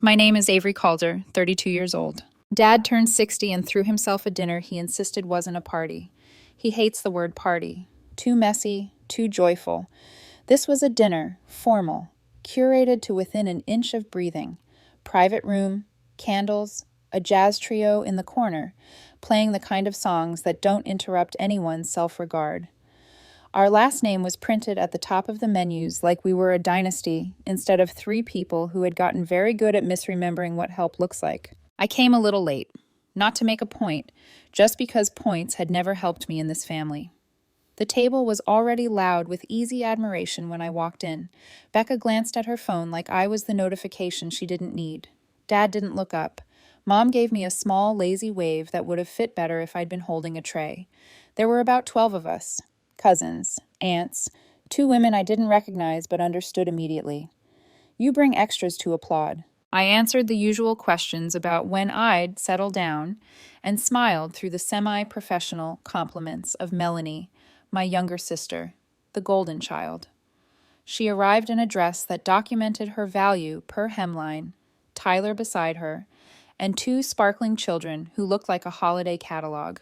My name is Avery Calder, 32 years old. Dad turned 60 and threw himself a dinner he insisted wasn't a party. He hates the word party. Too messy, too joyful. This was a dinner, formal, curated to within an inch of breathing. Private room, candles, a jazz trio in the corner, playing the kind of songs that don't interrupt anyone's self-regard. Our last name was printed at the top of the menus like we were a dynasty instead of three people who had gotten very good at misremembering what help looks like. I came a little late, not to make a point, just because points had never helped me in this family. The table was already loud with easy admiration when I walked in. Becca glanced at her phone like I was the notification she didn't need. Dad didn't look up. Mom gave me a small, lazy wave that would have fit better if I'd been holding a tray. There were about 12 of us. Cousins, aunts, two women I didn't recognize but understood immediately. You bring extras to applaud. I answered the usual questions about when I'd settle down and smiled through the semi-professional compliments of Melanie, my younger sister, the golden child. She arrived in a dress that documented her value per hemline, Tyler beside her, and two sparkling children who looked like a holiday catalog.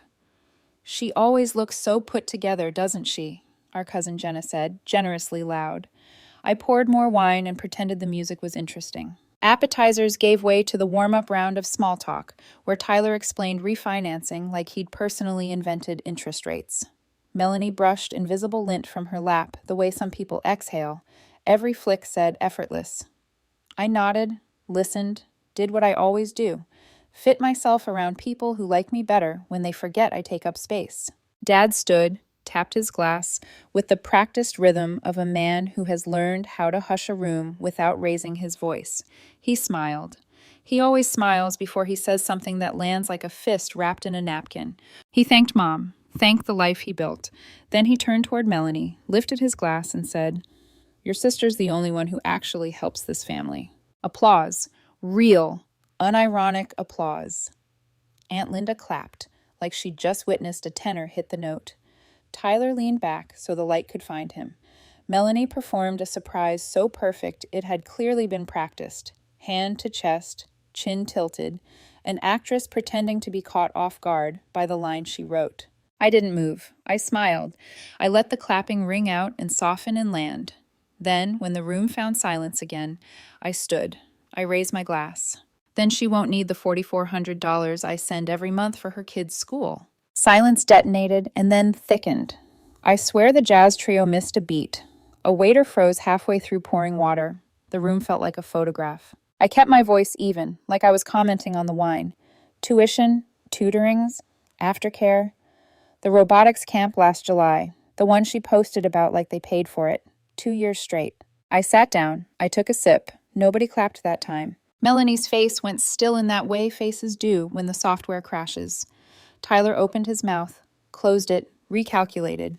She always looks so put together, doesn't she? Our cousin Jenna said, generously loud. I poured more wine and pretended the music was interesting. Appetizers gave way to the warm-up round of small talk, where Tyler explained refinancing like he'd personally invented interest rates. Melanie brushed invisible lint from her lap the way some people exhale. Every flick said effortless. I nodded, listened, did what I always do. Fit myself around people who like me better when they forget I take up space. Dad stood, tapped his glass, with the practiced rhythm of a man who has learned how to hush a room without raising his voice. He smiled. He always smiles before he says something that lands like a fist wrapped in a napkin. He thanked Mom, thanked the life he built. Then he turned toward Melanie, lifted his glass, and said, "Your sister's the only one who actually helps this family." Applause. Real, unironic applause. Aunt Linda clapped, like she'd just witnessed a tenor hit the note. Tyler leaned back so the light could find him. Melanie performed a surprise so perfect it had clearly been practiced. Hand to chest, chin tilted, an actress pretending to be caught off guard by the line she wrote. I didn't move. I smiled. I let the clapping ring out and soften and land. Then, when the room found silence again, I stood. I raised my glass. Then she won't need the $4,400 I send every month for her kids' school. Silence detonated and then thickened. I swear the jazz trio missed a beat. A waiter froze halfway through pouring water. The room felt like a photograph. I kept my voice even, like I was commenting on the wine. Tuition, tutorings, aftercare. The robotics camp last July. The one she posted about like they paid for it. 2 years straight. I sat down. I took a sip. Nobody clapped that time. Melanie's face went still in that way faces do when the software crashes. Tyler opened his mouth, closed it, recalculated.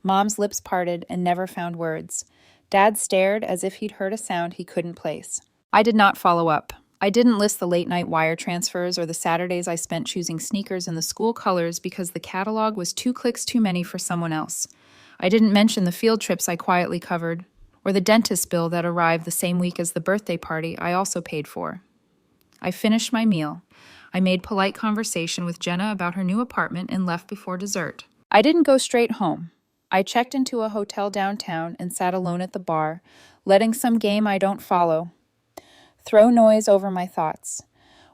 Mom's lips parted and never found words. Dad stared as if he'd heard a sound he couldn't place. I did not follow up. I didn't list the late-night wire transfers or the Saturdays I spent choosing sneakers in the school colors because the catalog was 2 clicks too many for someone else. I didn't mention the field trips I quietly covered, or the dentist bill that arrived the same week as the birthday party I also paid for. I finished my meal. I made polite conversation with Jenna about her new apartment and left before dessert. I didn't go straight home. I checked into a hotel downtown and sat alone at the bar, letting some game I don't follow throw noise over my thoughts.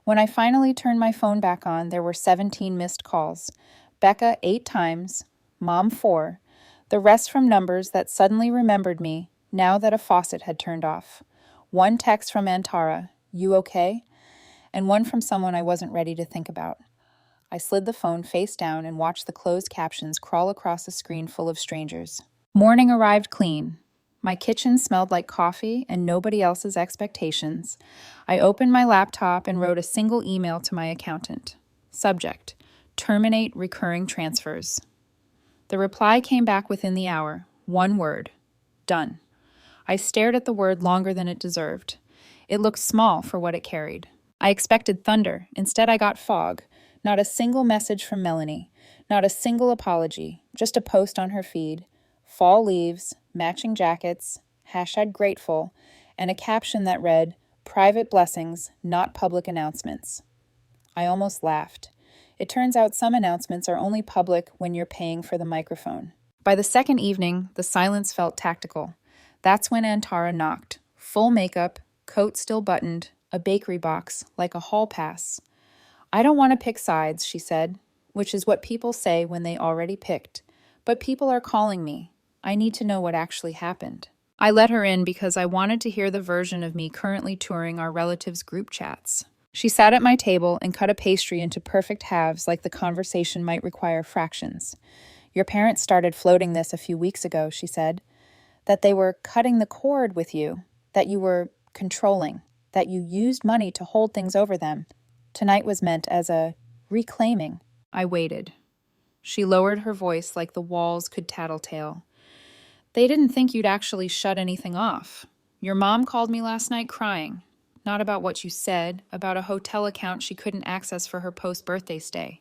When I finally turned my phone back on, there were 17 missed calls. Becca 8 times, Mom 4, the rest from numbers that suddenly remembered me now that a faucet had turned off. One text from Antara, "You okay?" and one from someone I wasn't ready to think about. I slid the phone face down and watched the closed captions crawl across a screen full of strangers. Morning arrived clean. My kitchen smelled like coffee and nobody else's expectations. I opened my laptop and wrote a single email to my accountant. Subject: terminate recurring transfers. The reply came back within the hour. 1 word: done. I stared at the word longer than it deserved. It looked small for what it carried. I expected thunder. Instead, I got fog. Not a single message from Melanie. Not a single apology. Just a post on her feed. Fall leaves, matching jackets, #grateful, and a caption that read, Private blessings, not public announcements. I almost laughed. It turns out some announcements are only public when you're paying for the microphone. By the second evening, the silence felt tactical. That's when Antara knocked. Full makeup, coat still buttoned, a bakery box, like a hall pass. I don't want to pick sides, she said, which is what people say when they already picked. But people are calling me. I need to know what actually happened. I let her in because I wanted to hear the version of me currently touring our relatives' group chats. She sat at my table and cut a pastry into perfect halves like the conversation might require fractions. Your parents started floating this a few weeks ago, she said. That they were cutting the cord with you, that you were controlling, that you used money to hold things over them. Tonight was meant as a reclaiming. I waited. She lowered her voice like the walls could tattletale. They didn't think you'd actually shut anything off. Your mom called me last night crying. Not about what you said, about a hotel account she couldn't access for her post-birthday stay.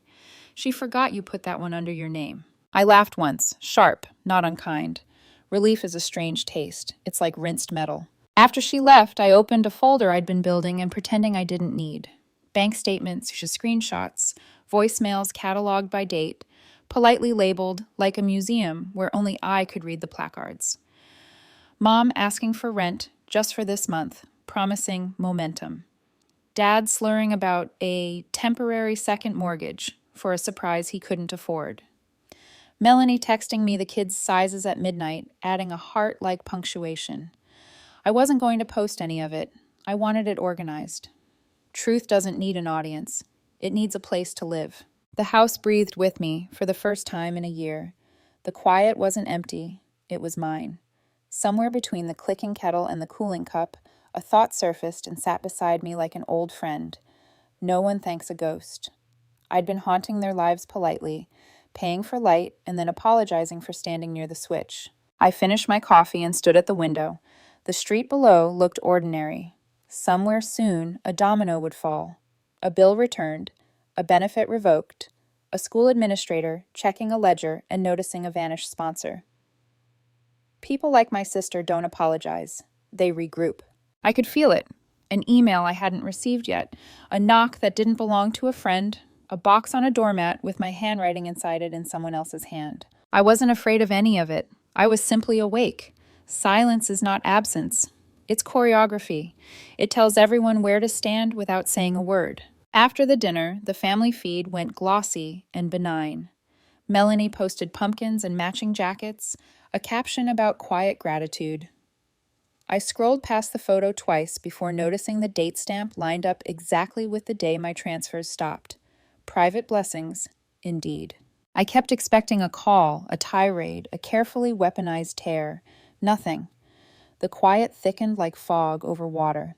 She forgot you put that one under your name. I laughed once, sharp, not unkind. Relief is a strange taste. It's like rinsed metal. After she left, I opened a folder I'd been building and pretending I didn't need. Bank statements, screenshots, voicemails cataloged by date, politely labeled like a museum where only I could read the placards. Mom asking for rent just for this month, promising momentum. Dad slurring about a temporary second mortgage for a surprise he couldn't afford. Melanie texting me the kids' sizes at midnight, adding a heart-like punctuation. I wasn't going to post any of it. I wanted it organized. Truth doesn't need an audience. It needs a place to live. The house breathed with me for the first time in a year. The quiet wasn't empty. It was mine. Somewhere between the clicking kettle and the cooling cup, a thought surfaced and sat beside me like an old friend. No one thanks a ghost. I'd been haunting their lives politely, paying for light and then apologizing for standing near the switch. I finished my coffee and stood at the window. The street below looked ordinary. Somewhere soon, a domino would fall. A bill returned, a benefit revoked, a school administrator checking a ledger and noticing a vanished sponsor. People like my sister don't apologize. They regroup. I could feel it. An email I hadn't received yet, a knock that didn't belong to a friend, a box on a doormat with my handwriting inside it in someone else's hand. I wasn't afraid of any of it. I was simply awake. Silence is not absence. It's choreography. It tells everyone where to stand without saying a word. After the dinner, the family feed went glossy and benign. Melanie posted pumpkins and matching jackets, a caption about quiet gratitude. I scrolled past the photo twice before noticing the date stamp lined up exactly with the day my transfers stopped. Private blessings, indeed. I kept expecting a call, a tirade, a carefully weaponized tear. Nothing. The quiet thickened like fog over water.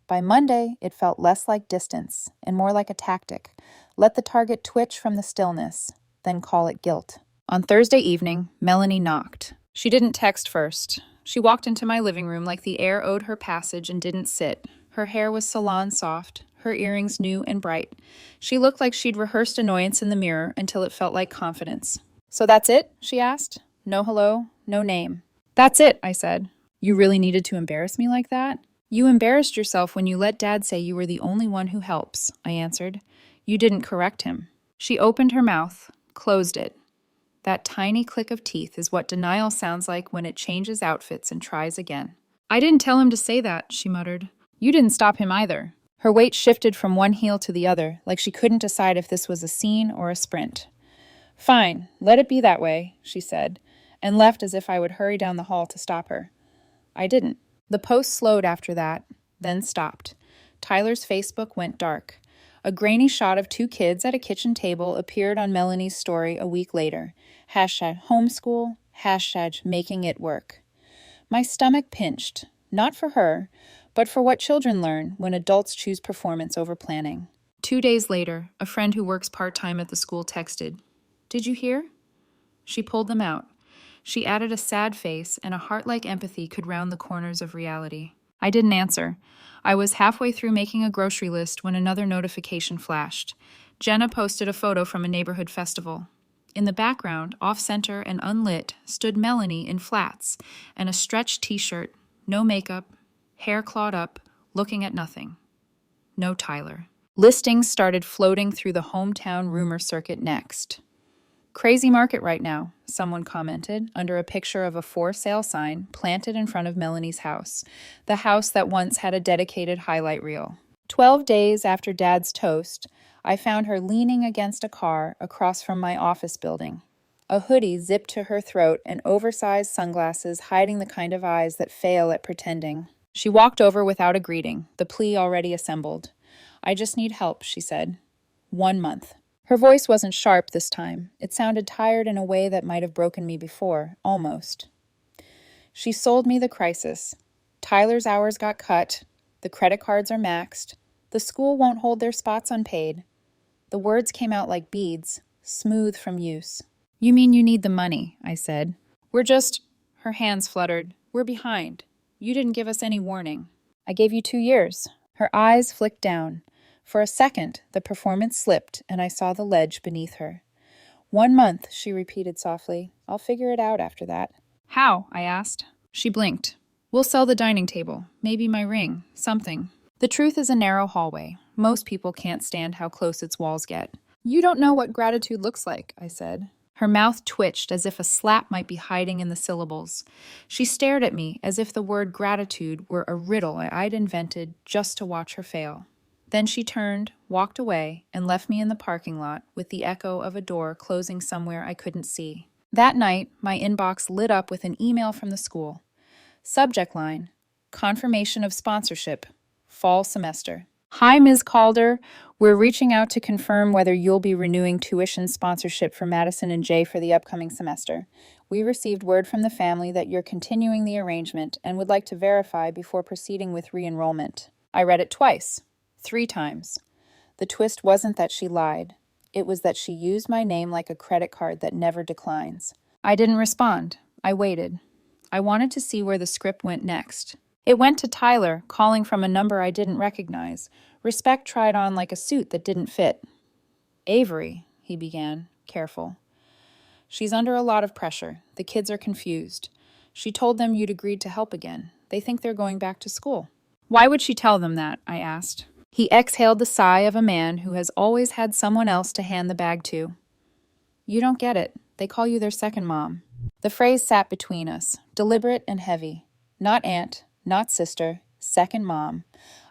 By Monday, it felt less like distance and more like a tactic. Let the target twitch from the stillness, then call it guilt. On Thursday evening, Melanie knocked. She didn't text first. She walked into my living room like the air owed her passage and didn't sit. Her hair was salon soft, her earrings new and bright. She looked like she'd rehearsed annoyance in the mirror until it felt like confidence. "So that's it?" she asked. No hello, no name. "That's it," I said. "You really needed to embarrass me like that?" "You embarrassed yourself when you let Dad say you were the only one who helps," I answered. "You didn't correct him." She opened her mouth, closed it. That tiny click of teeth is what denial sounds like when it changes outfits and tries again. "I didn't tell him to say that," she muttered. "You didn't stop him either." Her weight shifted from one heel to the other, like she couldn't decide if this was a scene or a sprint. "Fine, let it be that way," she said, and left as if I would hurry down the hall to stop her. I didn't. The post slowed after that, then stopped. Tyler's Facebook went dark. A grainy shot of two kids at a kitchen table appeared on Melanie's story a week later. #homeschool, #making it work. My stomach pinched, not for her, but for what children learn when adults choose performance over planning. 2 days later, a friend who works part-time at the school texted, "Did you hear?" She pulled them out. She added a sad face, and a heart-like empathy could round the corners of reality. I didn't answer. I was halfway through making a grocery list when another notification flashed. Jenna posted a photo from a neighborhood festival. In the background, off-center and unlit, stood Melanie in flats and a stretched t-shirt, no makeup, hair clawed up, looking at nothing. No Tyler. Listings started floating through the hometown rumor circuit next. Crazy market right now, someone commented under a picture of a for sale sign planted in front of Melanie's house, the house that once had a dedicated highlight reel. 12 days after Dad's toast, I found her leaning against a car across from my office building. A hoodie zipped to her throat and oversized sunglasses hiding the kind of eyes that fail at pretending. She walked over without a greeting, the plea already assembled. "I just need help," she said. 1 month. Her voice wasn't sharp this time. It sounded tired in a way that might have broken me before, almost. She sold me the crisis. Tyler's hours got cut. The credit cards are maxed. The school won't hold their spots unpaid. The words came out like beads, smooth from use. "You mean you need the money," I said. Her hands fluttered. "We're behind. You didn't give us any warning." "I gave you 2 years." Her eyes flicked down. For a second, the performance slipped, and I saw the ledge beneath her. 1 month, she repeated softly. "I'll figure it out after that." "How?" I asked. She blinked. "We'll sell the dining table, maybe my ring, something. The truth is a narrow hallway. Most people can't stand how close its walls get." "You don't know what gratitude looks like," I said. Her mouth twitched as if a slap might be hiding in the syllables. She stared at me as if the word gratitude were a riddle I'd invented just to watch her fail. Then she turned, walked away, and left me in the parking lot with the echo of a door closing somewhere I couldn't see. That night, my inbox lit up with an email from the school. Subject line: confirmation of sponsorship. Fall semester. "Hi, Ms. Calder. We're reaching out to confirm whether you'll be renewing tuition sponsorship for Madison and Jay for the upcoming semester. We received word from the family that you're continuing the arrangement and would like to verify before proceeding with re-enrollment." I read it twice, 3 times. The twist wasn't that she lied. It was that she used my name like a credit card that never declines. I didn't respond. I waited. I wanted to see where the script went next. It went to Tyler, calling from a number I didn't recognize. Respect tried on like a suit that didn't fit. "Avery," he began, careful. "She's under a lot of pressure. The kids are confused. She told them you'd agreed to help again. They think they're going back to school." "Why would she tell them that?" I asked. He exhaled the sigh of a man who has always had someone else to hand the bag to. "You don't get it. They call you their second mom." The phrase sat between us, deliberate and heavy. Not aunt, not sister, second mom.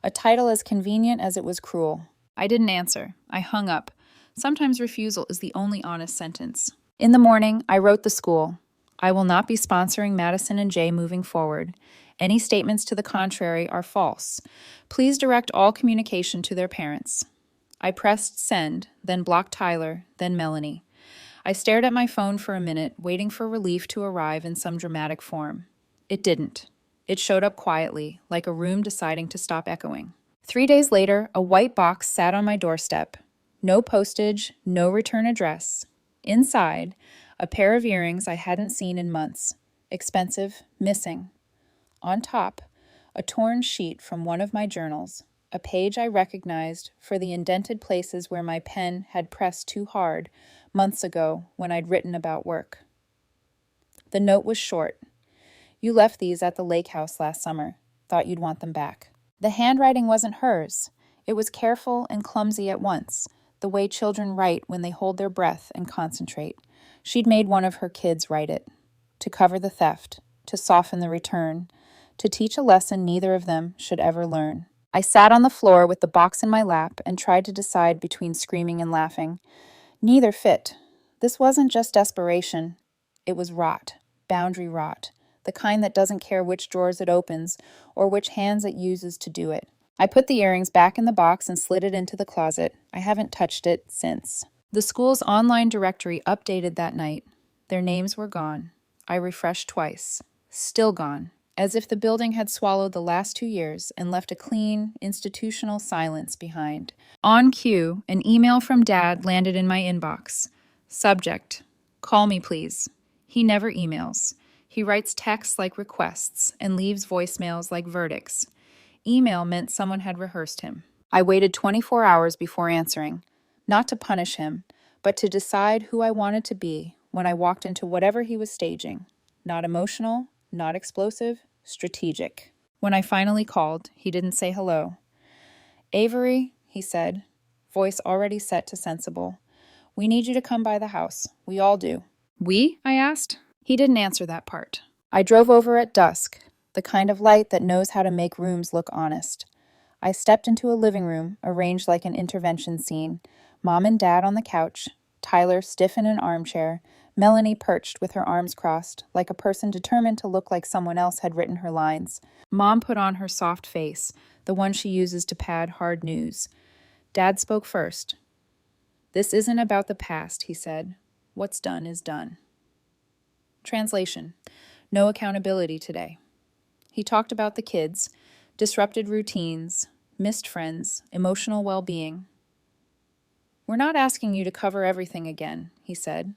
A title as convenient as it was cruel. I didn't answer. I hung up. Sometimes refusal is the only honest sentence. In the morning, I wrote the school. "I will not be sponsoring Madison and Jay moving forward. Any statements to the contrary are false. Please direct all communication to their parents." I pressed send, then blocked Tyler, then Melanie. I stared at my phone for a minute, waiting for relief to arrive in some dramatic form. It didn't. It showed up quietly, like a room deciding to stop echoing. 3 days later, a white box sat on my doorstep. No postage, no return address. Inside, a pair of earrings I hadn't seen in months. Expensive, missing. On top, a torn sheet from one of my journals, a page I recognized for the indented places where my pen had pressed too hard months ago when I'd written about work. The note was short. "You left these at the lake house last summer. Thought you'd want them back." The handwriting wasn't hers. It was careful and clumsy at once, the way children write when they hold their breath and concentrate. She'd made one of her kids write it. To cover the theft, to soften the return, to teach a lesson neither of them should ever learn. I sat on the floor with the box in my lap and tried to decide between screaming and laughing. Neither fit. This wasn't just desperation. It was rot, boundary rot, the kind that doesn't care which drawers it opens or which hands it uses to do it. I put the earrings back in the box and slid it into the closet. I haven't touched it since. The school's online directory updated that night. Their names were gone. I refreshed twice. Still gone. As if the building had swallowed the last 2 years and left a clean, institutional silence behind. On cue, an email from Dad landed in my inbox. Subject: "Call me, please." He never emails. He writes texts like requests and leaves voicemails like verdicts. Email meant someone had rehearsed him. I waited 24 hours before answering, not to punish him, but to decide who I wanted to be when I walked into whatever he was staging. Not emotional, not explosive, strategic. When I finally called, he didn't say hello. "Avery," he said, voice already set to sensible. "We need you to come by the house. We all do." "We?" I asked. He didn't answer that part. I drove over at dusk, the kind of light that knows how to make rooms look honest. I stepped into a living room, arranged like an intervention scene. Mom and Dad on the couch, Tyler stiff in an armchair, Melanie perched with her arms crossed, like a person determined to look like someone else had written her lines. Mom put on her soft face, the one she uses to pad hard news. Dad spoke first. "This isn't about the past," he said. "What's done is done." Translation: no accountability today. He talked about the kids, disrupted routines, missed friends, emotional well-being. "We're not asking you to cover everything again," he said.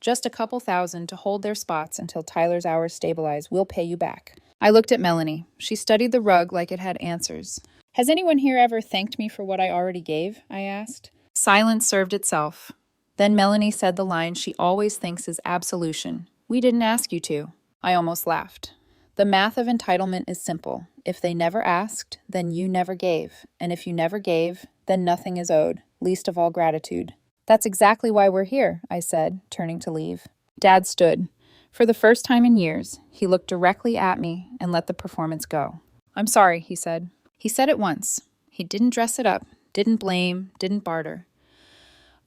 "Just a couple thousand to hold their spots until Tyler's hours stabilize. We'll pay you back." I looked at Melanie. She studied the rug like it had answers. "Has anyone here ever thanked me for what I already gave?" I asked. Silence served itself. Then Melanie said the line she always thinks is absolution. "We didn't ask you to." I almost laughed. The math of entitlement is simple. If they never asked, then you never gave. And if you never gave, then nothing is owed, least of all gratitude. "That's exactly why we're here," I said, turning to leave. Dad stood. For the first time in years, he looked directly at me and let the performance go. "I'm sorry," he said. He said it once. He didn't dress it up, didn't blame, didn't barter.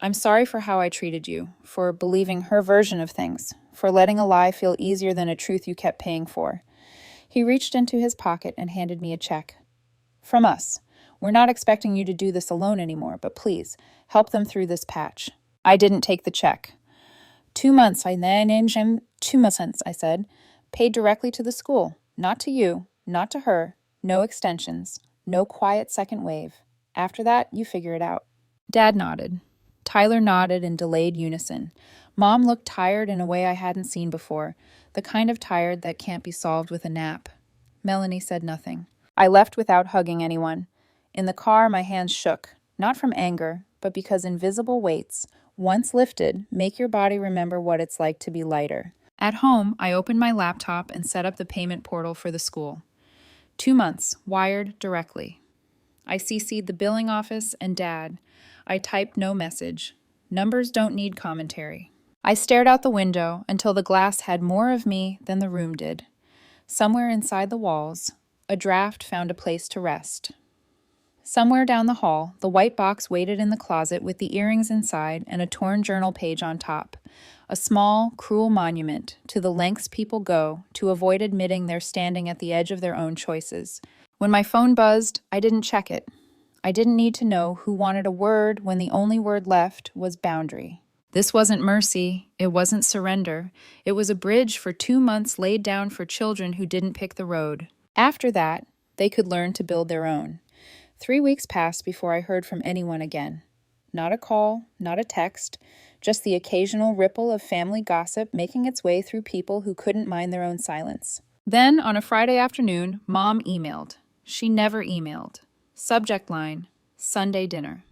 "I'm sorry for how I treated you, for believing her version of things, for letting a lie feel easier than a truth you kept paying for." He reached into his pocket and handed me a check. "From us. We're not expecting you to do this alone anymore, but please, help them through this patch." I didn't take the check. 2 months, I then 2 months, I said. "Paid directly to the school. Not to you, not to her. No extensions. No quiet second wave. After that, you figure it out." Dad nodded. Tyler nodded in delayed unison. Mom looked tired in a way I hadn't seen before, the kind of tired that can't be solved with a nap. Melanie said nothing. I left without hugging anyone. In the car, my hands shook, not from anger, but because invisible weights, once lifted, make your body remember what it's like to be lighter. At home, I opened my laptop and set up the payment portal for the school. 2 months, wired directly. I CC'd the billing office and Dad. I typed no message. Numbers don't need commentary. I stared out the window until the glass had more of me than the room did. Somewhere inside the walls, a draft found a place to rest. Somewhere down the hall, the white box waited in the closet with the earrings inside and a torn journal page on top. A small, cruel monument to the lengths people go to avoid admitting they're standing at the edge of their own choices. When my phone buzzed, I didn't check it. I didn't need to know who wanted a word when the only word left was boundary. This wasn't mercy. It wasn't surrender. It was a bridge for 2 months laid down for children who didn't pick the road. After that, they could learn to build their own. 3 weeks passed before I heard from anyone again. Not a call, not a text, just the occasional ripple of family gossip making its way through people who couldn't mind their own silence. Then, on a Friday afternoon, Mom emailed. She never emailed. Subject line, Sunday dinner.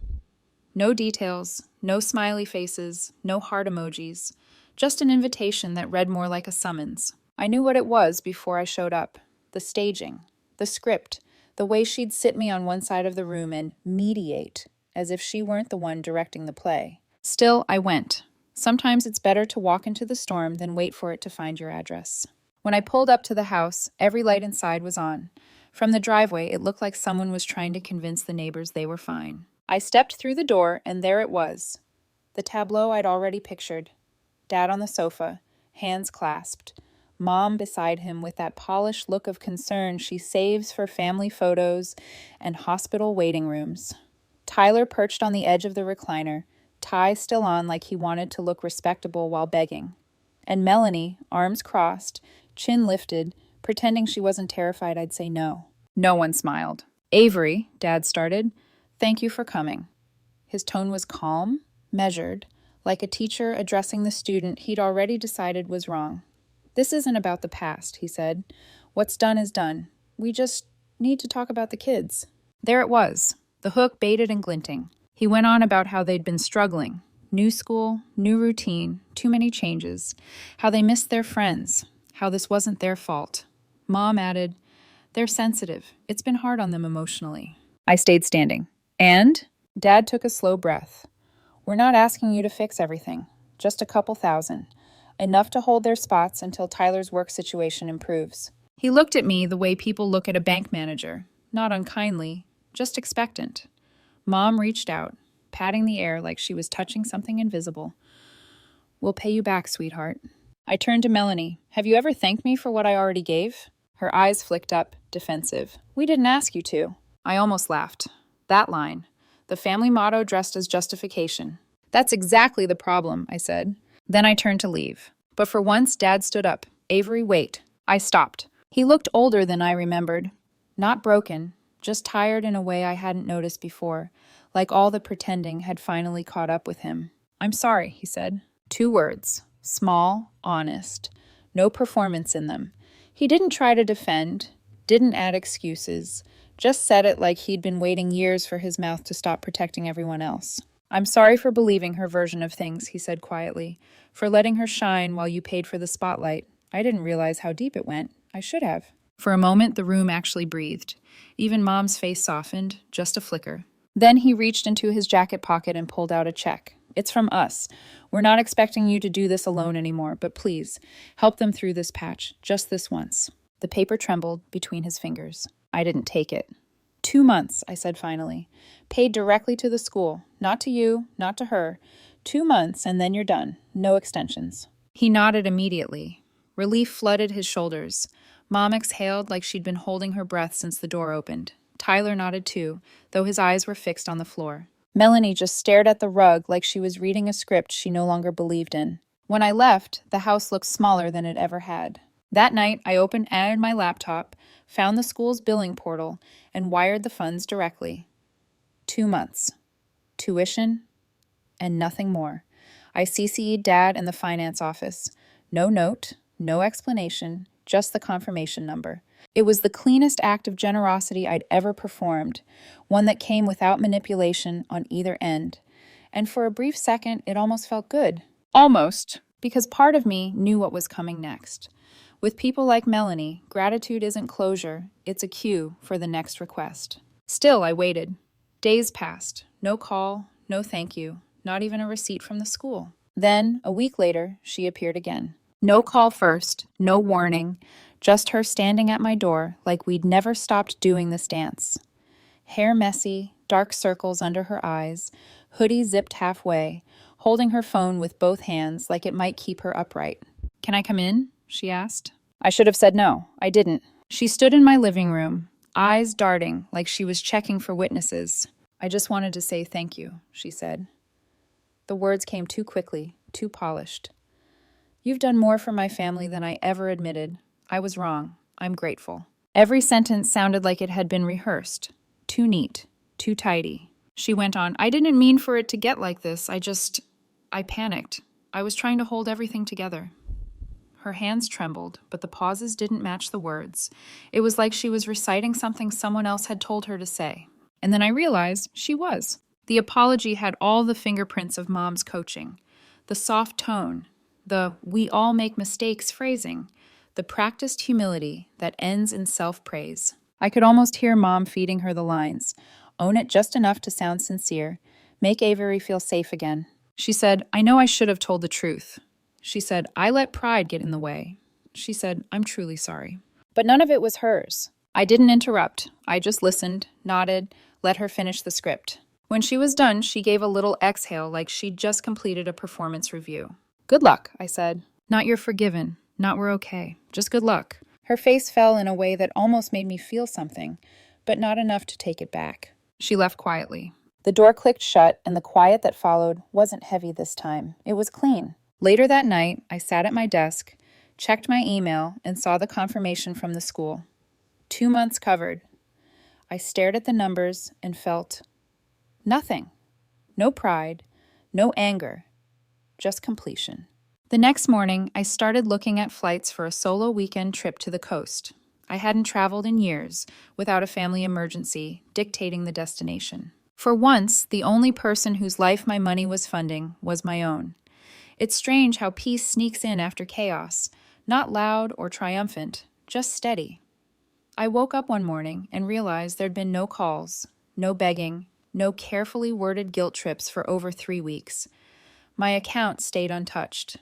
No details, no smiley faces, no heart emojis, just an invitation that read more like a summons. I knew what it was before I showed up. The staging, the script, the way she'd sit me on one side of the room and mediate, as if she weren't the one directing the play. Still, I went. Sometimes it's better to walk into the storm than wait for it to find your address. When I pulled up to the house, every light inside was on. From the driveway, it looked like someone was trying to convince the neighbors they were fine. I stepped through the door, and there it was. The tableau I'd already pictured. Dad on the sofa, hands clasped. Mom beside him with that polished look of concern she saves for family photos and hospital waiting rooms. Tyler perched on the edge of the recliner, tie still on like he wanted to look respectable while begging. And Melanie, arms crossed, chin lifted, pretending she wasn't terrified I'd say no. No one smiled. "Avery," Dad started, "thank you for coming." His tone was calm, measured, like a teacher addressing the student he'd already decided was wrong. "This isn't about the past," he said. "What's done is done. We just need to talk about the kids." There it was, the hook baited and glinting. He went on about how they'd been struggling. New school, new routine, too many changes. How they missed their friends. How this wasn't their fault. Mom added, They're sensitive. It's been hard on them emotionally. I stayed standing. And? Dad took a slow breath. We're not asking you to fix everything. Just a couple thousand. Enough to hold their spots until Tyler's work situation improves. He looked at me the way people look at a bank manager. Not unkindly, just expectant. Mom reached out, patting the air like she was touching something invisible. We'll pay you back, sweetheart. I turned to Melanie. Have you ever thanked me for what I already gave? Her eyes flicked up, defensive. We didn't ask you to. I almost laughed. That line. The family motto dressed as justification. That's exactly the problem, I said. Then I turned to leave. But for once, Dad stood up. Avery, wait. I stopped. He looked older than I remembered. Not broken, just tired in a way I hadn't noticed before, like all the pretending had finally caught up with him. I'm sorry, he said. 2 words. Small, honest. No performance in them. He didn't try to defend, didn't add excuses, just said it like he'd been waiting years for his mouth to stop protecting everyone else. I'm sorry for believing her version of things, he said quietly, for letting her shine while you paid for the spotlight. I didn't realize how deep it went. I should have. For a moment, the room actually breathed. Even Mom's face softened, just a flicker. Then he reached into his jacket pocket and pulled out a check. It's from us. We're not expecting you to do this alone anymore, but please, help them through this patch, just this once. The paper trembled between his fingers. I didn't take it. 2 months, I said finally. Paid directly to the school. Not to you, not to her. 2 months, and then you're done. No extensions. He nodded immediately. Relief flooded his shoulders. Mom exhaled like she'd been holding her breath since the door opened. Tyler nodded too, though his eyes were fixed on the floor. Melanie just stared at the rug like she was reading a script she no longer believed in. When I left, the house looked smaller than it ever had. That night, I opened my laptop, found the school's billing portal, and wired the funds directly. 2 months. Tuition, and nothing more. I CC'd Dad and the finance office. No note, no explanation, just the confirmation number. It was the cleanest act of generosity I'd ever performed, one that came without manipulation on either end. And for a brief second, it almost felt good. Almost, because part of me knew what was coming next. With people like Melanie, gratitude isn't closure, it's a cue for the next request. Still, I waited. Days passed. No call, no thank you, not even a receipt from the school. Then, a week later, she appeared again. No call first, no warning, just her standing at my door like we'd never stopped doing this dance. Hair messy, dark circles under her eyes, hoodie zipped halfway, holding her phone with both hands like it might keep her upright. Can I come in? She asked. I should have said no. I didn't. She stood in my living room, eyes darting like she was checking for witnesses. I just wanted to say thank you, she said. The words came too quickly, too polished. You've done more for my family than I ever admitted. I was wrong. I'm grateful. Every sentence sounded like it had been rehearsed. Too neat. Too tidy. She went on, I didn't mean for it to get like this. I panicked. I was trying to hold everything together. Her hands trembled, but the pauses didn't match the words. It was like she was reciting something someone else had told her to say. And then I realized she was. The apology had all the fingerprints of Mom's coaching. The soft tone, the we all make mistakes phrasing, the practiced humility that ends in self-praise. I could almost hear Mom feeding her the lines. Own it just enough to sound sincere. Make Avery feel safe again. She said, I know I should have told the truth. She said, I let pride get in the way. She said, I'm truly sorry. But none of it was hers. I didn't interrupt. I just listened, nodded, let her finish the script. When she was done, she gave a little exhale like she'd just completed a performance review. Good luck, I said. Not you're forgiven. Not we're okay. Just good luck. Her face fell in a way that almost made me feel something, but not enough to take it back. She left quietly. The door clicked shut, and the quiet that followed wasn't heavy this time. It was clean. Later that night, I sat at my desk, checked my email, and saw the confirmation from the school. 2 months covered. I stared at the numbers and felt nothing. No pride, no anger, just completion. The next morning, I started looking at flights for a solo weekend trip to the coast. I hadn't traveled in years without a family emergency dictating the destination. For once, the only person whose life my money was funding was my own. It's strange how peace sneaks in after chaos, not loud or triumphant, just steady. I woke up one morning and realized there'd been no calls, no begging, no carefully worded guilt trips for over 3 weeks. My account stayed untouched.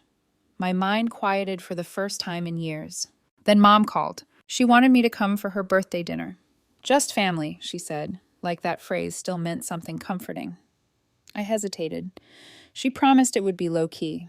My mind quieted for the first time in years. Then Mom called. She wanted me to come for her birthday dinner. Just family, she said, like that phrase still meant something comforting. I hesitated. She promised it would be low-key.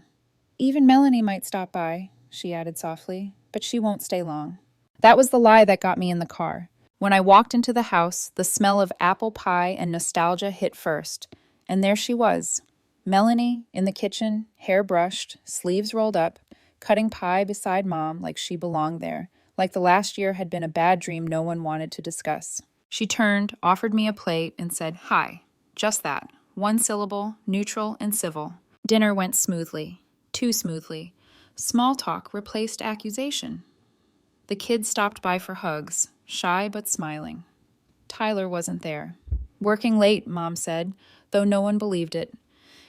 Even Melanie might stop by, she added softly, but she won't stay long. That was the lie that got me in the car. When I walked into the house, the smell of apple pie and nostalgia hit first, and there she was. Melanie, in the kitchen, hair brushed, sleeves rolled up, cutting pie beside Mom like she belonged there, like the last year had been a bad dream no one wanted to discuss. She turned, offered me a plate, and said, "Hi." Just that. One syllable, neutral and civil. Dinner went smoothly. Too smoothly. Small talk replaced accusation. The kids stopped by for hugs, shy but smiling. Tyler wasn't there. Working late, Mom said, though no one believed it.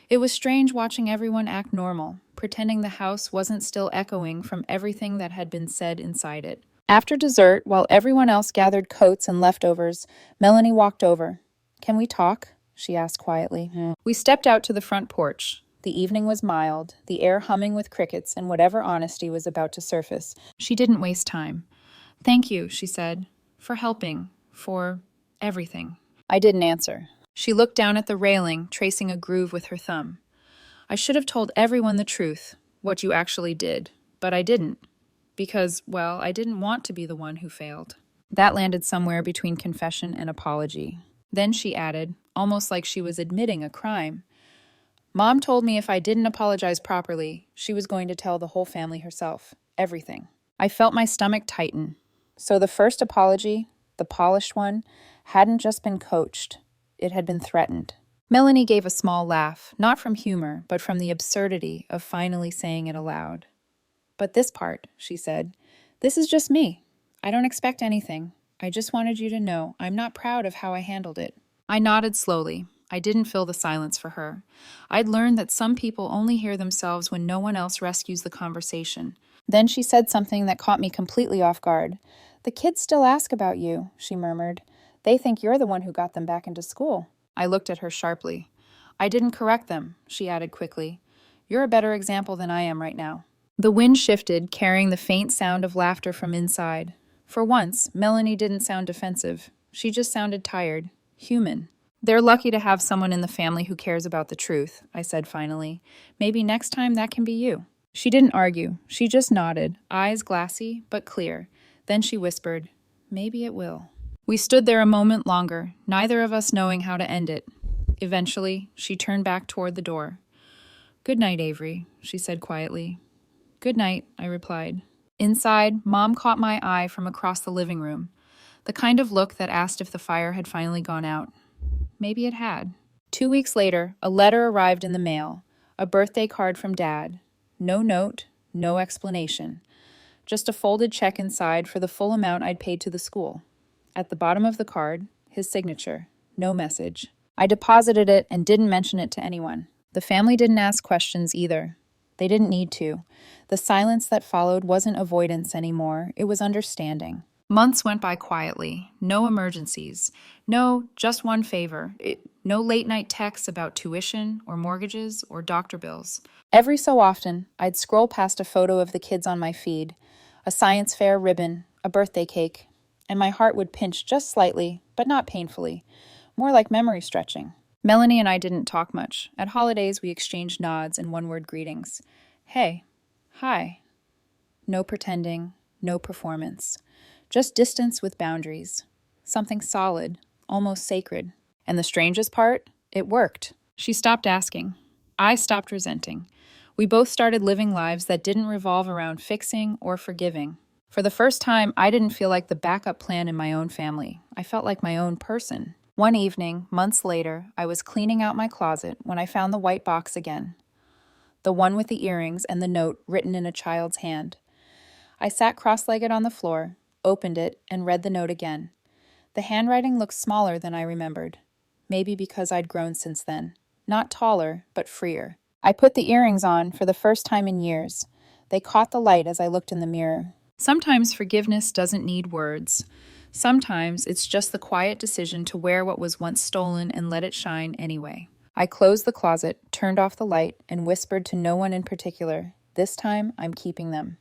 It was strange watching everyone act normal, pretending the house wasn't still echoing from everything that had been said inside it. After dessert, while everyone else gathered coats and leftovers, Melanie walked over. "Can we talk?" she asked quietly. We stepped out to the front porch. The evening was mild, the air humming with crickets and whatever honesty was about to surface. She didn't waste time. "Thank you," she said, "for helping, for everything." I didn't answer. She looked down at the railing, tracing a groove with her thumb. "I should have told everyone the truth, what you actually did, but I didn't. Because, well, I didn't want to be the one who failed." That landed somewhere between confession and apology. Then she added, almost like she was admitting a crime, "Mom told me if I didn't apologize properly, she was going to tell the whole family herself. Everything." I felt my stomach tighten. So the first apology, the polished one, hadn't just been coached. It had been threatened. Melanie gave a small laugh, not from humor, but from the absurdity of finally saying it aloud. "But this part," she said, "this is just me. I don't expect anything. I just wanted you to know I'm not proud of how I handled it." I nodded slowly. I didn't fill the silence for her. I'd learned that some people only hear themselves when no one else rescues the conversation. Then she said something that caught me completely off guard. "The kids still ask about you," she murmured. "They think you're the one who got them back into school." I looked at her sharply. "I didn't correct them," she added quickly. "You're a better example than I am right now." The wind shifted, carrying the faint sound of laughter from inside. For once, Melanie didn't sound defensive. She just sounded tired. Human. "They're lucky to have someone in the family who cares about the truth," I said finally. "Maybe next time that can be you." She didn't argue. She just nodded, eyes glassy but clear. Then she whispered, "Maybe it will." We stood there a moment longer, neither of us knowing how to end it. Eventually, she turned back toward the door. "Good night, Avery," she said quietly. "Good night," I replied. Inside, Mom caught my eye from across the living room, the kind of look that asked if the fire had finally gone out. Maybe it had. 2 weeks later, a letter arrived in the mail, a birthday card from Dad. No note, no explanation. Just a folded check inside for the full amount I'd paid to the school. At the bottom of the card, his signature, no message. I deposited it and didn't mention it to anyone. The family didn't ask questions either. They didn't need to. The silence that followed wasn't avoidance anymore, it was understanding. Months went by quietly. No emergencies. No, just one favor. No late-night texts about tuition or mortgages or doctor bills. Every so often, I'd scroll past a photo of the kids on my feed, a science fair ribbon, a birthday cake, and my heart would pinch just slightly, but not painfully, more like memory stretching. Melanie and I didn't talk much. At holidays, we exchanged nods and one-word greetings. Hey. Hi. No pretending, no performance. Just distance with boundaries. Something solid, almost sacred. And the strangest part? It worked. She stopped asking. I stopped resenting. We both started living lives that didn't revolve around fixing or forgiving. For the first time, I didn't feel like the backup plan in my own family. I felt like my own person. One evening, months later, I was cleaning out my closet when I found the white box again. The one with the earrings and the note written in a child's hand. I sat cross-legged on the floor, opened it, and read the note again. The handwriting looked smaller than I remembered. Maybe because I'd grown since then. Not taller, but freer. I put the earrings on for the first time in years. They caught the light as I looked in the mirror. Sometimes forgiveness doesn't need words. Sometimes it's just the quiet decision to wear what was once stolen and let it shine anyway. I closed the closet, turned off the light, and whispered to no one in particular, "This time I'm keeping them."